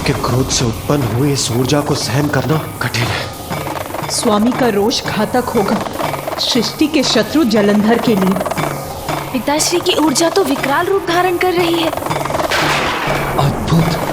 आपके क्रोध से उत्पन्न हुई इस ऊर्जा को सहन करना कठिन है। स्वामी का रोष घातक होगा सृष्टि के शत्रु जलंधर के लिए। पिताश्री की ऊर्जा तो विकराल रूप धारण कर रही है। अद्भुत।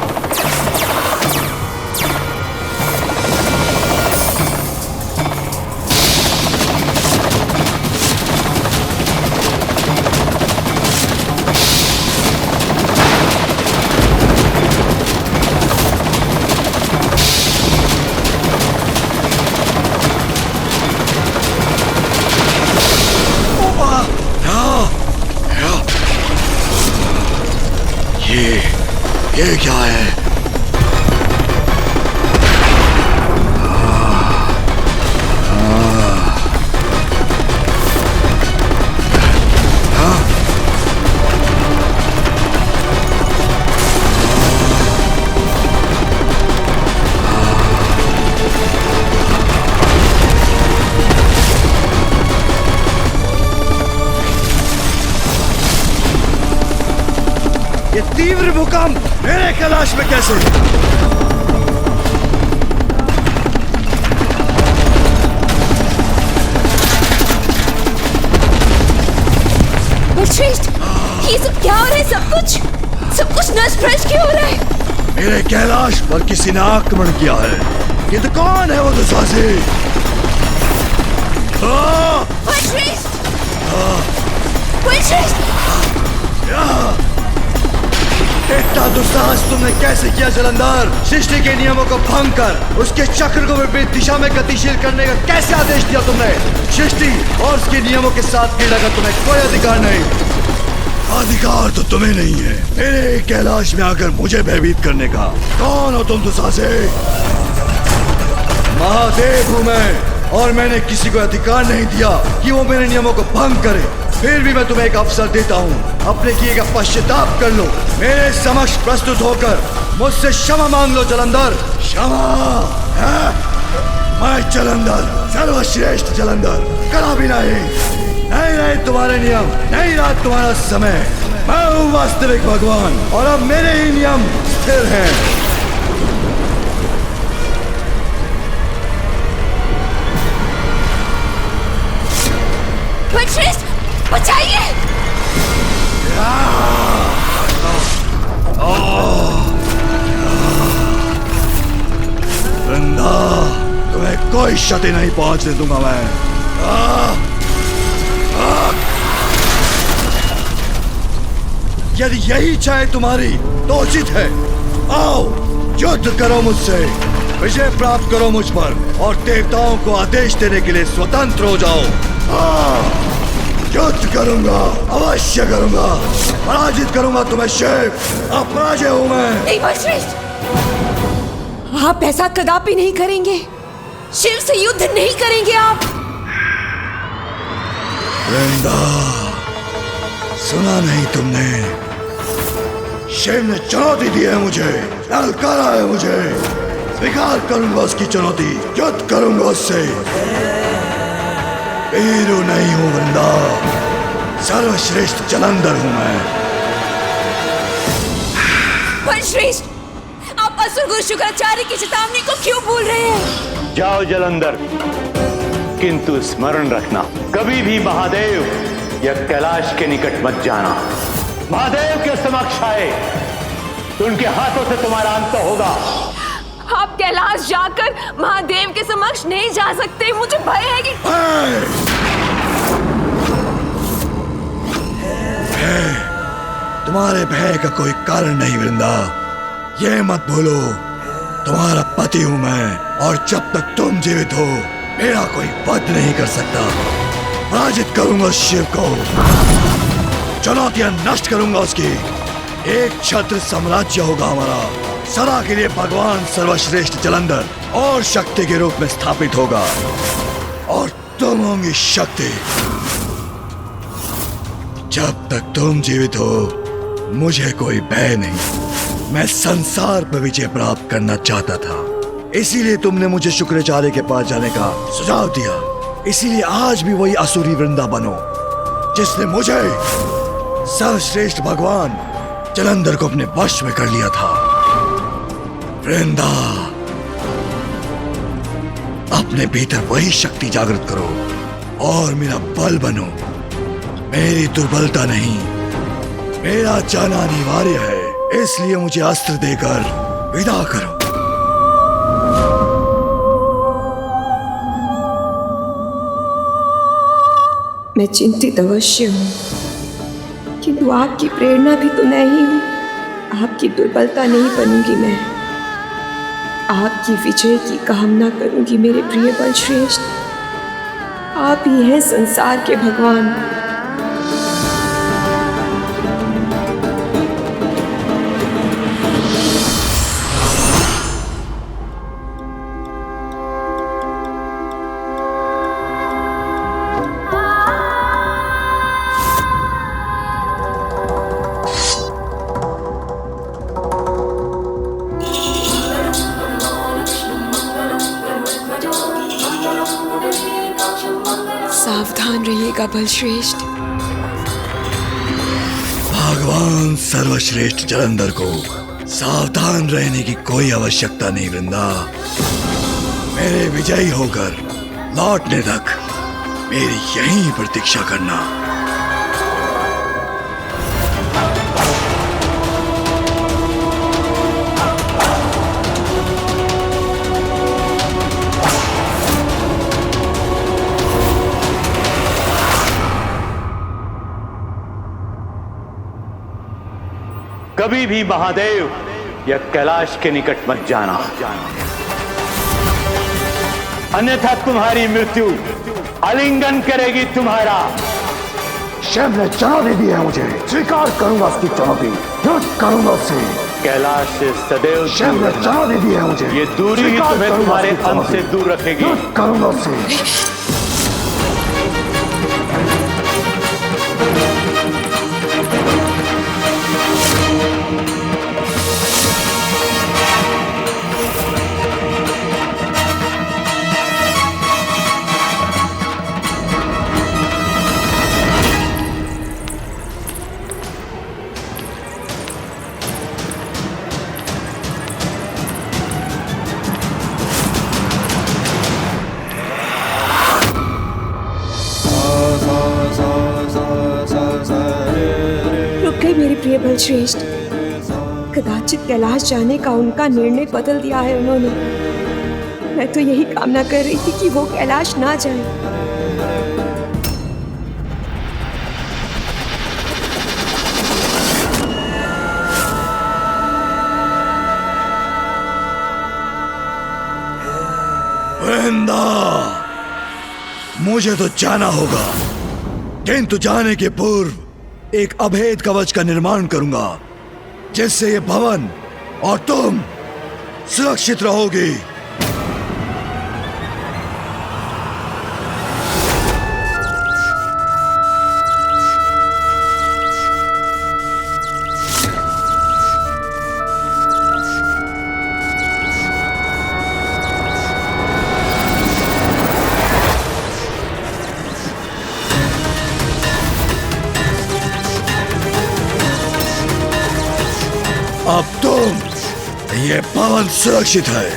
ये क्या है? ये तीव्र भूकंप मेरे कैलाश में कैसे? श्रेष्ठ, ये सब क्या हो रहा है? सब कुछ नष्ट भ्रष्ट क्यों हो रहा है? मेरे कैलाश पर किसी ने आक्रमण किया है। ये तो कौन है वो दुशासी? इतना दुस्साहस तुमने कैसे किया जलंधर? सृष्टि के नियमों को भंग कर उसके चक्र को विपरीत दिशा में गतिशील करने का कैसे आदेश दिया तुमने? सृष्टि और उसके नियमों के साथ क्रीड़ा का तुम्हें कोई अधिकार नहीं। अधिकार तो तुम्हें नहीं है मेरे कैलाश में आकर मुझे भयभीत करने का। कौन हो तुम दुशासे? महादेव हूं मैं और मैंने किसी को अधिकार नहीं दिया कि वो मेरे नियमों को भंग करे। फिर भी मैं तुम्हें एक अवसर देता हूँ, अपने किए का पश्चाताप कर लो। मेरे समक्ष प्रस्तुत होकर मुझसे क्षमा मांग लो जलंधर। क्षमा है? मैं जलंधर, सर्वश्रेष्ठ जलंधर, करा भी नहीं रहे तुम्हारे नियम, नहीं रहा तुम्हारा समय। मैं हूँ वास्तविक भगवान और अब मेरे ही नियम स्थिर हैं। बचाइए! वृंदा, तुम्हें कोई क्षति नहीं पहुंचने दूंगा मैं। यदि यही चाहे तुम्हारी तो उचित है। आओ युद्ध करो मुझसे, विजय प्राप्त करो मुझ पर और देवताओं को आदेश देने के लिए स्वतंत्र हो जाओ। युद्ध करूंगा, अवश्य करूंगा, पराजित करूंगा तुम्हें शिव। अपराजय हूं मैं। नहीं श्रेष्ठ, आप ऐसा कदापि नहीं करेंगे। शिव से युद्ध नहीं करेंगे आप। वृंदा, सुना नहीं तुमने? शिव ने चुनौती दी है मुझे, ललकारा है मुझे। स्वीकार करूंगा उसकी चुनौती, युद्ध करूंगा उससे। वीरू नहीं हूं वृंदा, सर्वश्रेष्ठ जलंधर हूं मैं। पर श्रेष्ठ, आप असुर गुरु शुक्राचार्य की चेतावनी को क्यों भूल रहे हैं? जाओ जलंधर, किंतु स्मरण रखना, कभी भी महादेव या कैलाश के निकट मत जाना। महादेव के समक्ष आए तो उनके हाथों से तुम्हारा अंत होगा। आप कैलाश जाकर महादेव के समक्ष नहीं जा सकते। मुझे भय है कि तुम्हारे भय का कोई कारण नहीं वृंदा। ये मत भूलो, तुम्हारा पति हूं मैं और जब तक तुम जीवित हो मेरा कोई वध नहीं कर सकता। पराजित करूंगा शिव को, चुनौतियां नष्ट करूंगा उसकी। एक छत्र साम्राज्य होगा हमारा, सदा के लिए भगवान सर्वश्रेष्ठ जलंधर और शक्ति के रूप में स्थापित होगा और तुम होंगी शक्ति। जब तक तुम जीवित हो मुझे कोई भय नहीं। मैं संसार पर विजय प्राप्त करना चाहता था, इसीलिए तुमने मुझे शुक्राचार्य के पास जाने का सुझाव दिया। इसीलिए आज भी वही असुरी वृंदा बनो जिसने मुझे सर्वश्रेष्ठ भगवान जलंधर को अपने वश में कर लिया था। वृंदा, अपने भीतर वही शक्ति जागृत करो और मेरा बल बनो। मेरी दुर्बलता नहीं, मेरा जाना अनिवार्य है, इसलिए मुझे अस्त्र देकर विदा करो। मैं चिंतित अवश्य हूँ, किंतु आपकी प्रेरणा भी तो मैं ही हूँ। आपकी दुर्बलता नहीं बनूंगी मैं, आपकी विजय की कामना करूंगी मेरे प्रिय बलश्रेष्ठ। आप ही हैं संसार के भगवान। सावधान रहिएगा बलश्रेष्ठ। भगवान सर्वश्रेष्ठ जलंधर को सावधान रहने की कोई आवश्यकता नहीं वृंदा। मेरे विजयी होकर लौटने तक मेरी यहीं प्रतीक्षा करना। कभी भी महादेव या कैलाश के निकट मत जाना, अन्यथा तुम्हारी मृत्यु आलिंगन करेगी तुम्हारा। शिव ने चुनौती दी है मुझे, स्वीकार करूंगा उसकी चुनौती, युद्ध करूंगा उससे। कैलाश से सदैव शिव ने चुनौती दी है मुझे, ये दूरी ही तुम्हें तुम्हारे अंत से दूर रखेगी। युद्ध करूंगा उससे। मेरे प्रिय बलश्रेष्ठ, कदाचित कैलाश जाने का उनका निर्णय बदल दिया है उन्होंने। मैं तो यही कामना कर रही थी कि वो कैलाश ना जाए। वृंदा, मुझे तो जाना होगा, किंतु जाने के पूर्व एक अभेद कवच का निर्माण करूंगा, जिससे ये भवन और तुम सुरक्षित रहोगे। अब ये भवन सुरक्षित है,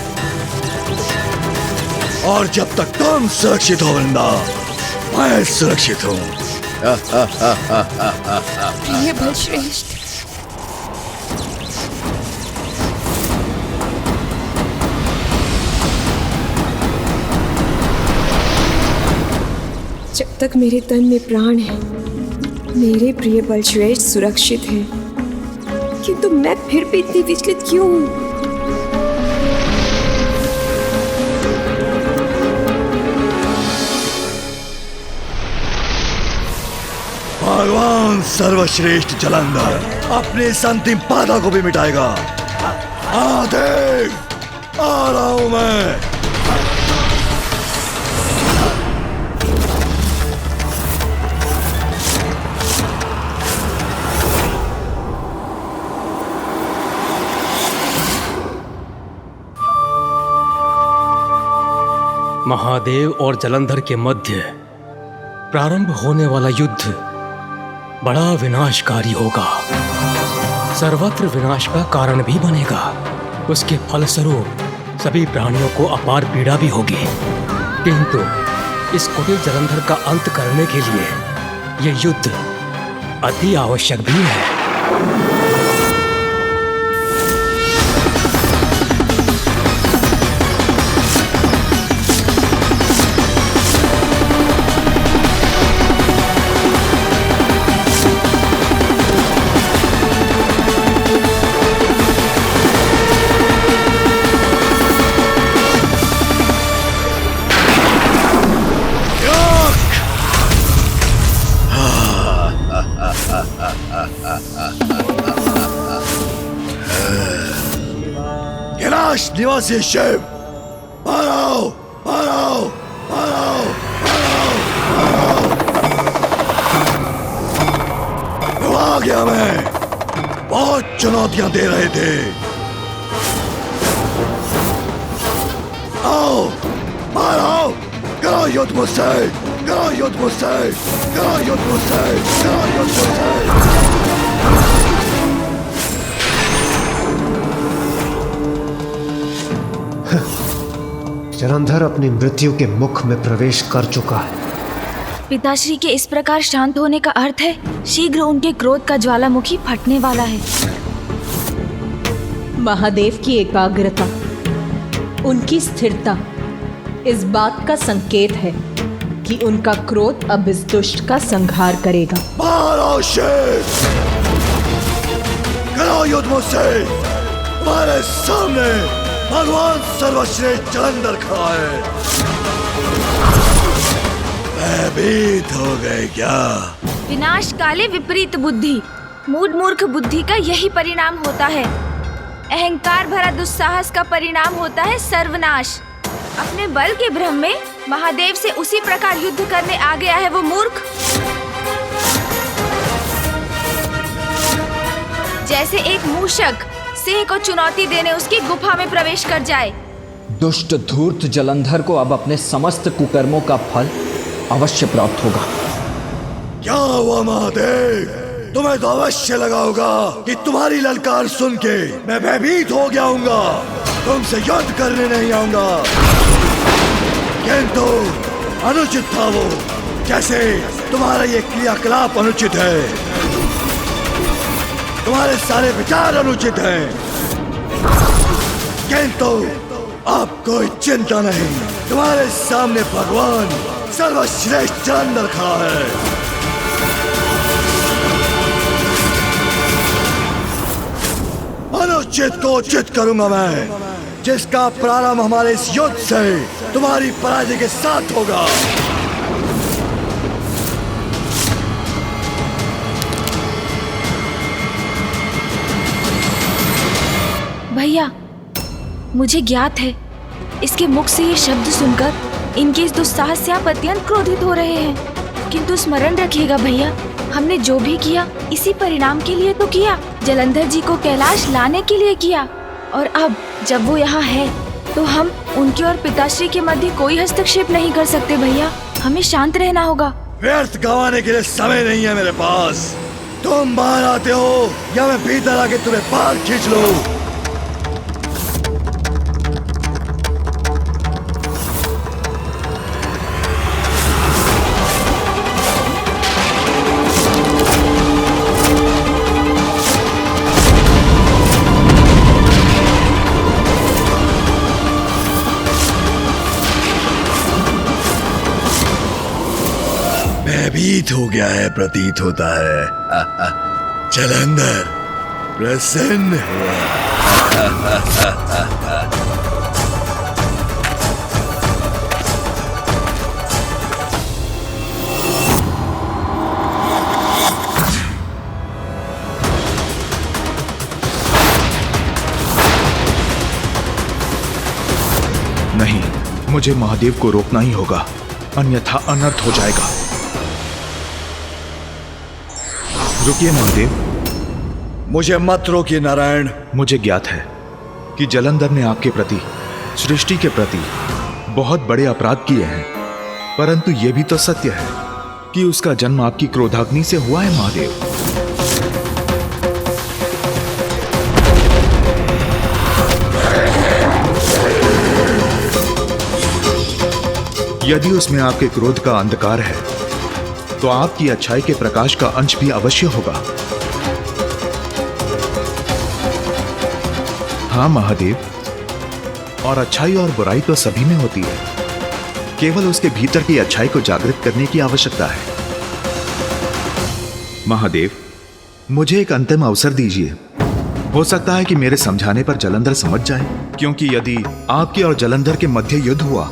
और जब तक तुम सुरक्षित हो वृंदा, मैं सुरक्षित हूं। प्रिय बलश्रेष्ठ, जब तक मेरे तन में प्राण है, मेरे प्रिय बलश्रेष्ठ सुरक्षित हैं। किंतु मैं फिर भी इतनी विचलित क्यों हूं? भगवान सर्वश्रेष्ठ जलंधर अपने इस अंतिम बाधा को भी मिटाएगा। महादेव, आ रहा हूं मैं। महादेव और जलंधर के मध्य प्रारंभ होने वाला युद्ध बड़ा विनाशकारी होगा, सर्वत्र विनाश का कारण भी बनेगा। उसके फलस्वरूप सभी प्राणियों को अपार पीड़ा भी होगी। किंतु इस कुटिल जलंधर का अंत करने के लिए यह युद्ध अति आवश्यक भी है। कैलाश निवासी शिव, बाहर आओ, बाहर आओ, बाहर आओ, बाहर आओ, बाहर आओ। आ गया मैं, बहुत चुनौतियां दे रहे थे। आओ, बाहर आओ, करो युद्ध मुझसे, करो युद्ध मुझसे, करो युद्ध मुझसे, करो युद्ध मुझसे। जलंधर अपनी मृत्यु के मुख में प्रवेश कर चुका है। पिताश्री के इस प्रकार शांत होने का अर्थ है शीघ्र उनके क्रोध का ज्वालामुखी फटने वाला है। महादेव की एकाग्रता, उनकी स्थिरता इस बात का संकेत है कि उनका क्रोध अब इस दुष्ट का संहार करेगा। बाहर आओ शिव, करो युद्ध मुझसे। तुम्हारे सामने भगवान सर्वश्रेष्ठ जलंधर खड़ा है। भयभीत हो गए क्या? विनाश काले विपरीत बुद्धि, मूढ़ मूर्ख बुद्धि का यही परिणाम होता है। अहंकार भरा दुस्साहस का परिणाम होता है सर्वनाश। अपने बल के भ्रम में महादेव से उसी प्रकार युद्ध करने आ गया है वो मूर्ख, जैसे एक मूषक सिंह को चुनौती देने उसकी गुफा में प्रवेश कर जाए। दुष्ट धूर्त जलंधर को अब अपने समस्त कुकर्मों का फल अवश्य प्राप्त होगा। क्या हुआ महादेव? तुम्हें तो अवश्य लगा होगा कि तुम्हारी ललकार सुन के मैं भयभीत हो गया हूँगा, तुमसे युद्ध करने नहीं आऊंगा। किंतु अनुचित था वो, जैसे तुम्हारा ये क्रियाकलाप अनुचित है, तुम्हारे सारे विचार अनुचित हैं। किंतु अब कोई चिंता नहीं, तुम्हारे सामने भगवान सर्वश्रेष्ठ जलंधर खड़ा है। अनुचित को उचित करूंगा मैं, जिसका प्रारंभ हमारे इस युद्ध से तुम्हारी पराजय के साथ होगा। भैया, मुझे ज्ञात है इसके मुख से ये शब्द सुनकर इनके इस दुस्साहस से आप अत्यंत क्रोधित हो रहे हैं। किंतु स्मरण रखिएगा भैया, हमने जो भी किया इसी परिणाम के लिए तो किया। जलंधर जी को कैलाश लाने के लिए किया, और अब जब वो यहाँ है तो हम उनके और पिताश्री के मध्य कोई हस्तक्षेप नहीं कर सकते। भैया, हमें शांत रहना होगा। व्यर्थ गंवाने के लिए समय नहीं है मेरे पास। तुम बाहर आते हो या मैं भीतर आके तुम्हें बाहर खींच लूं। भयभीत हो गया है प्रतीत होता है। जलंधर प्रसन्न हुआ। नहीं, मुझे महादेव को रोकना ही होगा, अन्यथा अनर्थ हो जाएगा। रुकिए महादेव। मुझे मत रोकिए नारायण। मुझे ज्ञात है कि जलंधर ने आपके प्रति, सृष्टि के प्रति बहुत बड़े अपराध किए हैं, परंतु यह भी तो सत्य है कि उसका जन्म आपकी क्रोधाग्नि से हुआ है महादेव। यदि उसमें आपके क्रोध का अंधकार है तो आपकी अच्छाई के प्रकाश का अंश भी अवश्य होगा। हाँ महादेव, और अच्छाई और बुराई तो सभी में होती है, केवल उसके भीतर की अच्छाई को जागृत करने की आवश्यकता है। महादेव, मुझे एक अंतिम अवसर दीजिए। हो सकता है कि मेरे समझाने पर जलंधर समझ जाए, क्योंकि यदि आपके और जलंधर के मध्य युद्ध हुआ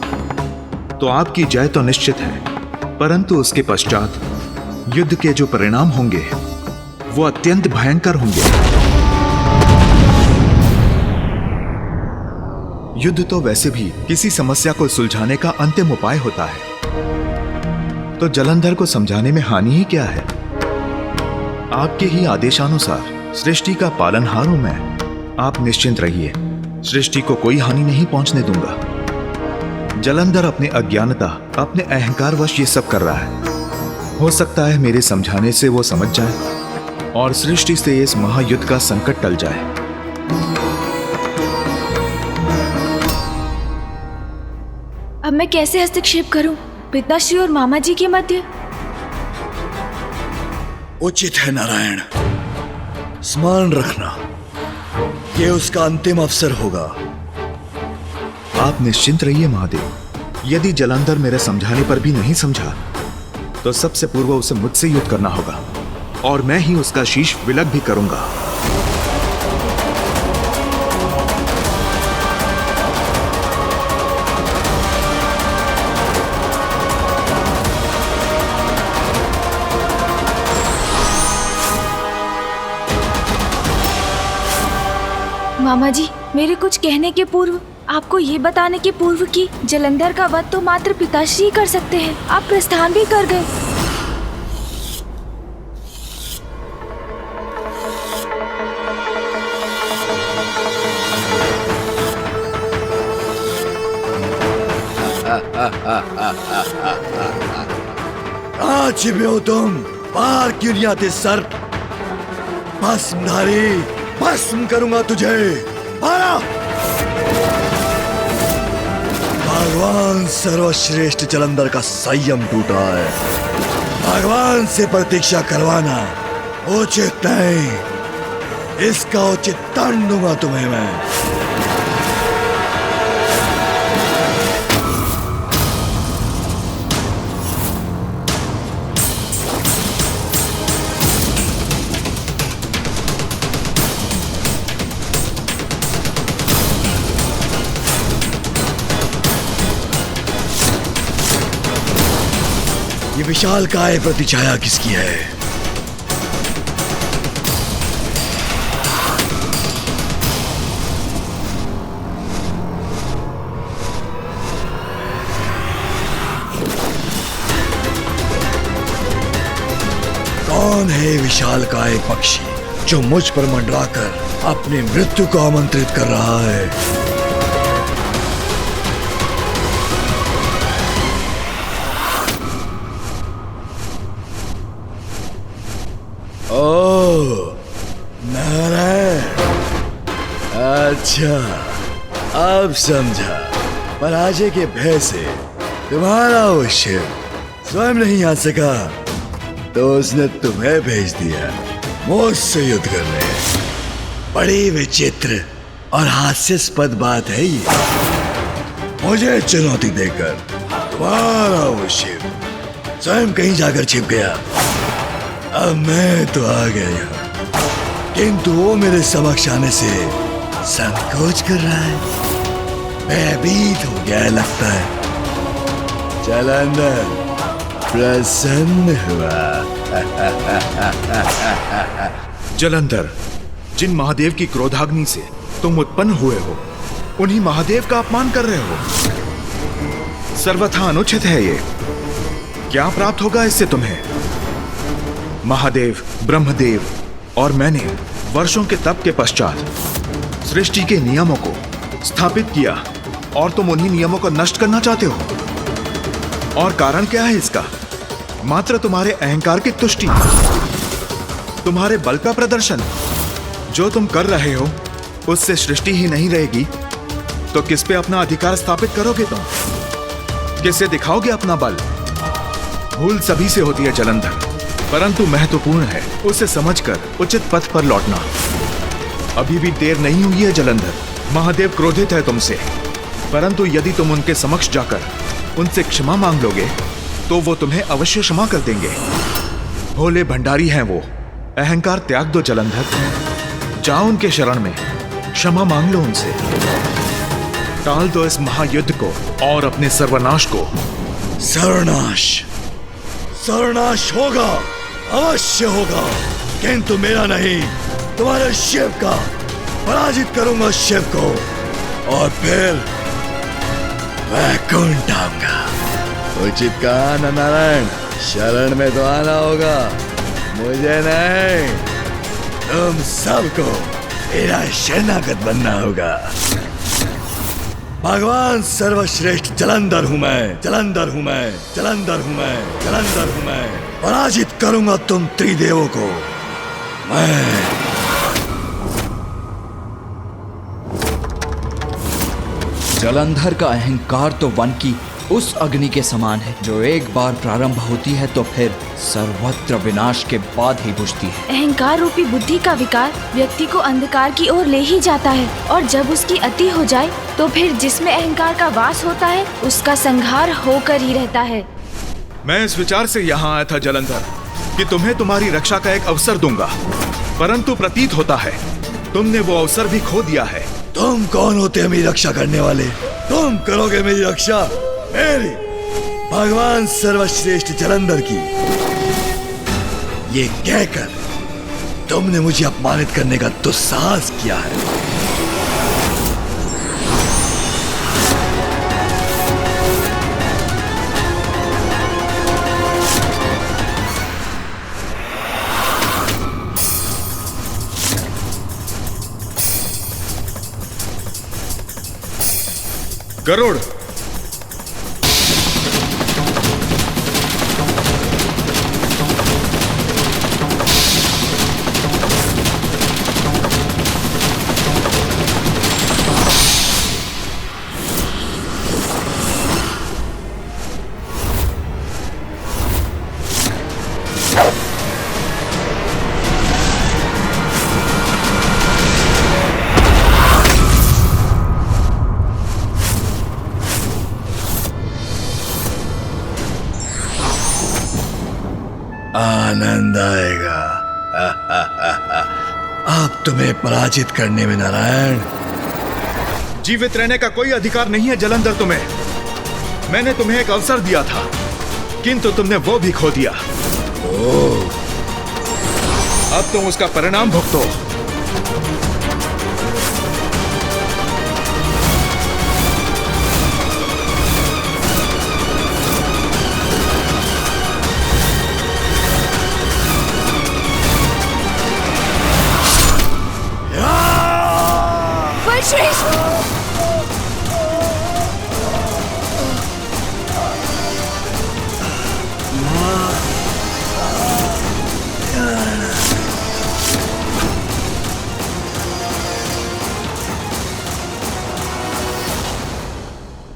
तो आपकी जय तो निश्चित है, परंतु उसके पश्चात युद्ध के जो परिणाम होंगे वो अत्यंत भयंकर होंगे। युद्ध तो वैसे भी किसी समस्या को सुलझाने का अंतिम उपाय होता है, तो जलंधर को समझाने में हानि ही क्या है। आपके ही आदेशानुसार सृष्टि का पालनहार हूं मैं। आप निश्चिंत रहिए, सृष्टि को कोई हानि नहीं पहुंचने दूंगा। जलंधर अपने अज्ञानता, अपने अहंकारवश ये सब कर रहा है। हो सकता है मेरे समझाने से वो समझ जाए और सृष्टि से इस महायुद्ध का संकट टल जाए। अब मैं कैसे हस्तक्षेप करूं पिताश्री और मामा जी के मध्य? उचित है नारायण, स्मरण रखना, ये उसका अंतिम अवसर होगा। आप निश्चिंत रहिए महादेव, यदि जलंधर मेरे समझाने पर भी नहीं समझा तो सबसे पूर्व उसे मुझसे युद्ध करना होगा और मैं ही उसका शीश विलग भी करूंगा। मामा जी, मेरे कुछ कहने के पूर्व, आपको ये बताने के पूर्व कि जलंधर का वध तो मात्र पिताश्री ही कर सकते हैं। आप प्रस्थान भी कर गए। कहाँ छिपे हो तुम? बाहर क्यों नहीं आते सर्प? भस्मधारी, भस्म करूंगा तुझे। मारा! भगवान सर्वश्रेष्ठ जलंधर का संयम टूटा है। भगवान से प्रतीक्षा करवाना उचित नहीं। इसका उचित दंड दूंगा तुम्हें मैं। ये विशाल काय प्रतिछाया किसकी है? कौन है विशाल काय पक्षी जो मुझ पर मंडराकर अपनी मृत्यु को आमंत्रित कर रहा है? ओह नारायण, अच्छा अब समझा। पराजय के भय से तुम्हारा वो शिव स्वयं नहीं आ सका तो उसने तुम्हें भेज दिया मुझसे युद्ध करने। बड़ी विचित्र और हास्यास्पद बात है ये। मुझे चुनौती देकर तुम्हारा वो शिव स्वयं कहीं जाकर छिप गया। अब मैं तो आ गया यहाँ, किंतु वो मेरे समक्ष आने से संकोच कर रहा है। भयभीत हो गया है लगता है। जलंधर प्रसन्न हुआ। जलंधर, जिन महादेव की क्रोधाग्नि से तुम उत्पन्न हुए हो, उन्हीं महादेव का अपमान कर रहे हो। सर्वथा अनुचित है ये। क्या प्राप्त होगा इससे तुम्हें? महादेव, ब्रह्मदेव और मैंने वर्षों के तप के पश्चात सृष्टि के नियमों को स्थापित किया और तुम उन्हीं नियमों को नष्ट करना चाहते हो। और कारण क्या है इसका? मात्र तुम्हारे अहंकार की तुष्टि, तुम्हारे बल का प्रदर्शन। जो तुम कर रहे हो उससे सृष्टि ही नहीं रहेगी तो किस पे अपना अधिकार स्थापित करोगे तुम? किससे दिखाओगे अपना बल? भूल सभी से होती है जलंधर, परंतु महत्वपूर्ण है उसे समझकर उचित पथ पर लौटना। अभी भी देर नहीं हुई है जलंधर। महादेव क्रोधित है तुमसे, परंतु यदि तुम उनके समक्ष जाकर उनसे क्षमा मांग लोगे तो वो तुम्हें अवश्य क्षमा कर देंगे। भोले भंडारी हैं वो। अहंकार त्याग दो जलंधर, जाओ उनके शरण में, क्षमा मांग लो उनसे। टाल दो इस महायुद्ध को और अपने सर्वनाश को। सर्वनाश सर्वनाश होगा, अवश्य होगा, किंतु मेरा नहीं, तुम्हारे शिव का। पराजित करूंगा शिव को और फिर वैकुंठ आऊंगा। उचित कहा ना नारायण, शरण में तो आना होगा, मुझे नहीं, तुम सबको मेरा शरणागत बनना होगा। भगवान सर्वश्रेष्ठ जलंधर हूं मैं, जलंधर हूं मैं, जलंधर हूं मैं, जलंधर हूं मैं। पराजित करूंगा तुम त्रिदेवों को मैं। जलंधर का अहंकार तो वन की उस अग्नि के समान है जो एक बार प्रारंभ होती है तो फिर सर्वत्र विनाश के बाद ही बुझती है। अहंकार रूपी बुद्धि का विकार व्यक्ति को अंधकार की ओर ले ही जाता है, और जब उसकी अति हो जाए तो फिर जिसमें अहंकार का वास होता है उसका संहार होकर ही रहता है। मैं इस विचार से यहाँ आया था जलंधर कि तुम्हें तुम्हारी रक्षा का एक अवसर दूंगा, परंतु प्रतीत होता है तुमने वो अवसर भी खो दिया है। तुम कौन होते हैं मेरी रक्षा करने वाले? तुम करोगे मेरी रक्षा? मेरी, भगवान सर्वश्रेष्ठ जलंधर की। ये कहकर तुमने मुझे अपमानित करने का दुस्साहस किया है। गरुड़, आनंद आएगा अब तुम्हें पराजित करने में नारायण। जीवित रहने का कोई अधिकार नहीं है जलंधर तुम्हें। मैंने तुम्हें एक अवसर दिया था, किंतु तुमने वो भी खो दिया। अब तुम उसका परिणाम भुगतो।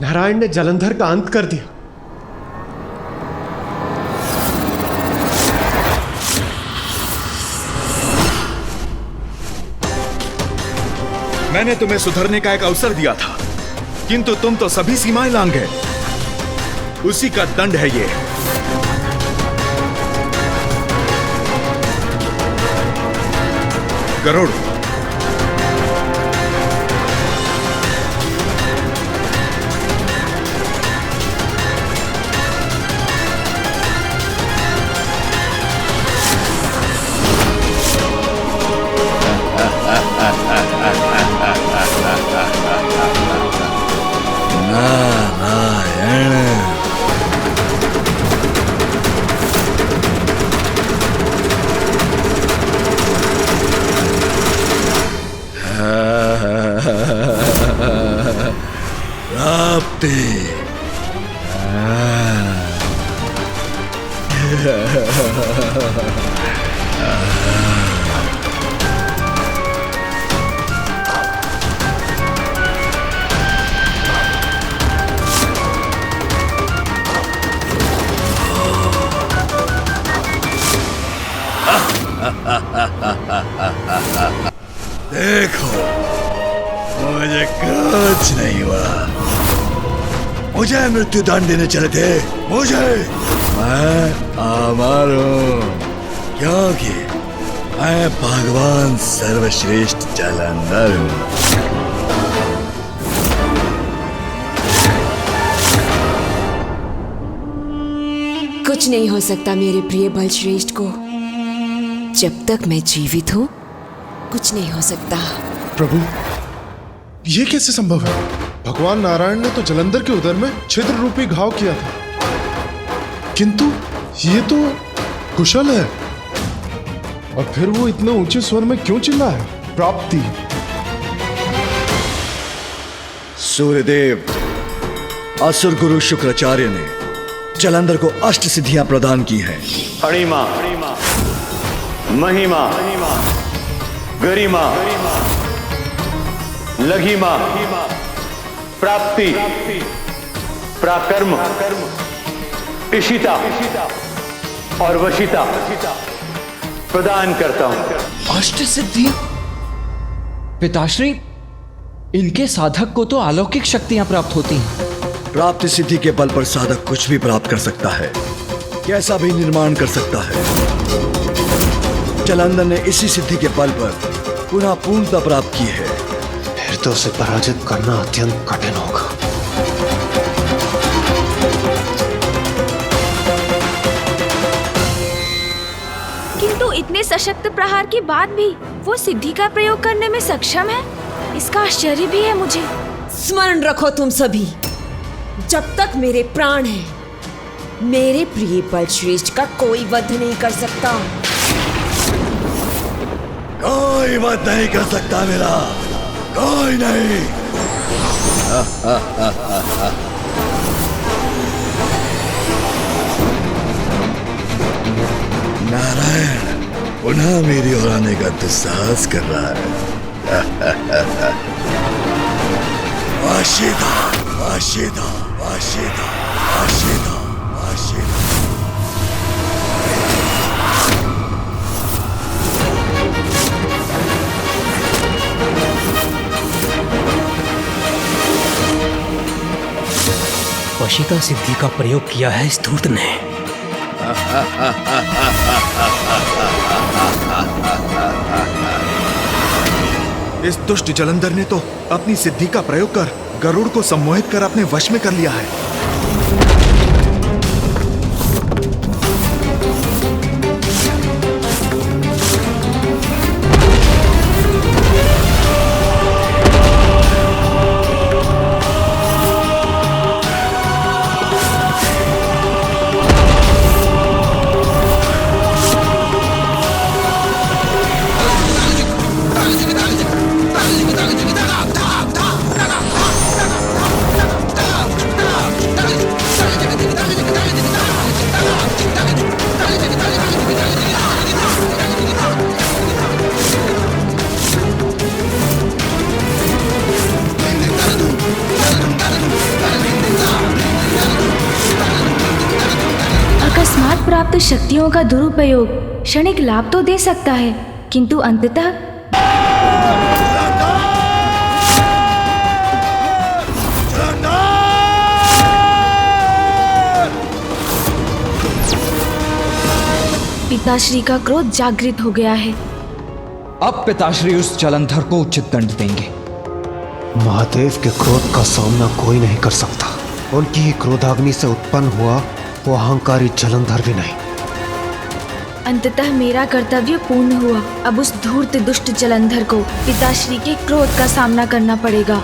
नारायण ने जलंधर का अंत कर दिया। मैंने तुम्हें सुधरने का एक अवसर दिया था, किंतु तुम तो सभी सीमाएं लांघ गए। उसी का दंड है ये। गरुड़, देखो, मुझे कुछ नहीं हुआ। मुझे मृत्यु दंड देने चले थे, मैं अमर हूँ, क्योंकि मैं भगवान सर्वश्रेष्ठ जालंधर हूँ। कुछ नहीं हो सकता मेरे प्रिय बलश्रेष्ठ को। जब तक मैं जीवित हूँ कुछ नहीं हो सकता। प्रभु, ये कैसे संभव है? भगवान नारायण ने तो जलंधर के उदर में छिद्र रूपी घाव किया था, किंतु ये तो कुशल है। और फिर वो इतने ऊंचे स्वर में क्यों चिल्ला है? प्राप्ति। सूर्यदेव, असुर गुरु शुक्राचार्य ने जलंधर को अष्ट सिद्धियां प्रदान की हैं। अणिमा, महिमा, गरिमा, लघिमा, प्राप्ति, प्राकर्म, इशिता और वशिता प्रदान करता हूं। अष्ट सिद्धियां? पिताश्री, इनके साधक को तो अलौकिक शक्तियां प्राप्त होती हैं। प्राप्ति सिद्धि के बल पर साधक कुछ भी प्राप्त कर सकता है, कैसा भी निर्माण कर सकता है। जलंधर ने इसी सिद्धि के बल पर पुनः पूर्णता प्राप्त की है। फिर तो उसे पराजित करना अत्यंत कठिन होगा। किंतु इतने सशक्त प्रहार के बाद भी वो सिद्धि का प्रयोग करने में सक्षम है, इसका आश्चर्य भी है मुझे। स्मरण रखो तुम सभी, जब तक मेरे प्राण हैं, मेरे प्रिय बलश्रेष्ठ का कोई वध नहीं कर सकता। कोई वध नहीं कर सकता मेरा, कोई नहीं। नारायण पुनः मेरी ओर आने का दुस्साहस कर रहा है। वाशिदा, वाशिदा, वाशिदा, वाशिदा, वाशिदा। वशिता सिद्धि का प्रयोग किया है इस धूर्त ने। इस दुष्ट जलंधर ने तो अपनी सिद्धि का प्रयोग कर गरुड़ को सम्मोहित कर अपने वश में कर लिया है। अकस्मात प्राप्त शक्तियों का दुरुपयोग क्षणिक लाभ तो दे सकता है, किंतु अंततः पिताश्री का क्रोध जागृत हो गया है। अब पिताश्री उस जलंधर को उचित दंड देंगे। महादेव के क्रोध का सामना कोई नहीं कर सकता। उनकी ही क्रोधाग्नि से उत्पन्न हुआ वो अहंकारी जलंधर भी नहीं। अंततः मेरा कर्तव्य पूर्ण हुआ। अब उस धूर्त दुष्ट जलंधर को पिताश्री के क्रोध का सामना करना पड़ेगा।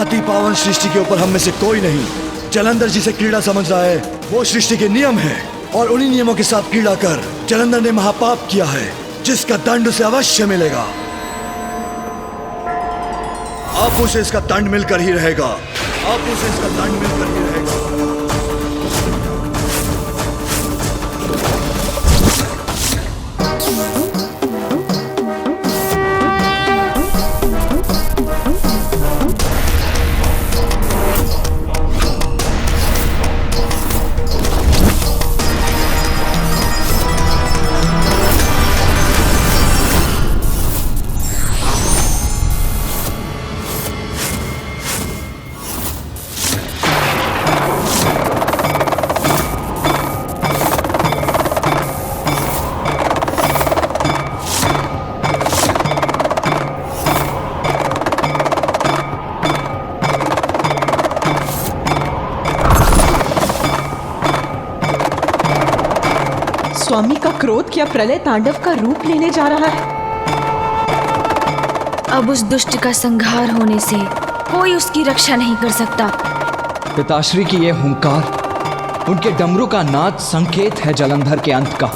अति पावन सृष्टि के ऊपर हम में से कोई नहीं। जलंधर जिसे क्रीड़ा समझ रहा है वो सृष्टि के नियम है, और उन्हीं नियमों के साथ क्रीड़ा कर जलंधर ने महापाप किया है, जिसका दंड उसे अवश्य मिलेगा। अब उसे इसका दंड मिलकर ही रहेगा। अब उसे इसका दंड मिलकर ही रहेगा। स्वामी का क्रोध क्या प्रलय तांडव का रूप लेने जा रहा है? अब उस दुष्ट का संहार होने से कोई उसकी रक्षा नहीं कर सकता। पिताश्री की ये हुंकार, उनके डमरू का नाद संकेत है जलंधर के अंत का।